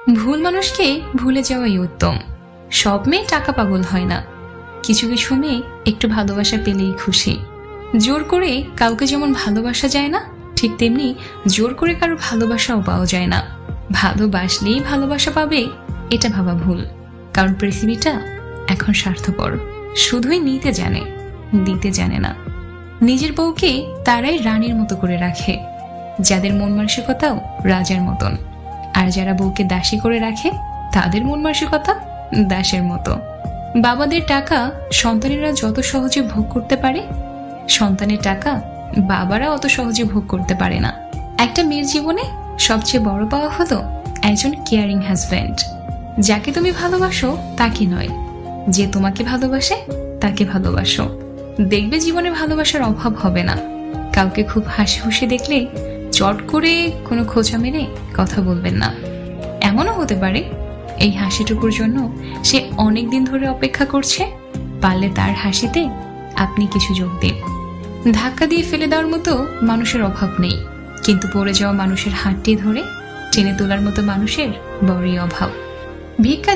ভুল মানুষকে ভুলে যাওয়াই উত্তম। সব মেয়ে টাকা পাগল হয় না, কিছু কিছু মেয়ে একটু ভালোবাসা পেলেই খুশি। জোর করে কাউকে যেমন ভালোবাসা যায় না, ঠিক তেমনি জোর করে কারো ভালোবাসাও পাওয়া যায় না। ভালোবাসলেই ভালোবাসা পাবে এটা ভাবা ভুল, কারণ পৃথিবীটা এখন স্বার্থপর, শুধুই নিতে জানে, দিতে জানে না। নিজের বউকে তারাই রানীর মতো করে রাখে, যাদের মন মানসিকতাও রাজার মতন। আর যারা বউকে দাসী করে রাখে, তাদের মন মানসিকতা দাসের মতো। বাবাদের টাকা সন্তানেরা যত সহজে ভোগ করতে পারে, সন্তানের টাকা বাবারা অত সহজে ভোগ করতে পারে না। একটা মেয়ের জীবনে সবচেয়ে বড় পাওয়া হলো একজন কেয়ারিং হাজব্যান্ড। যাকে তুমি ভালোবাসো তাকে নয়, যে তোমাকে ভালোবাসে তাকে ভালোবাসো। দেখবে জীবনে ভালোবাসার অভাব হবে না। কাউকে খুব হাসি খুশি দেখলে চট করে কোনো খোঁচা মেরে কথা বলবেন না। এমনও হতে পারে এই হাসিটুকুর জন্য সে অনেক দিন ধরে অপেক্ষা করছে, পারলে তার হাসিতে আপনি কিছু যোগ দিন। ধাক্কা দিয়ে ফেলে দেওয়ার মতো মানুষের অভাব নেই, কিন্তু পড়ে যাওয়া মানুষের হাতটি ধরে টেনে তোলার মতো মানুষের বড়ই অভাব। ভিক্ষা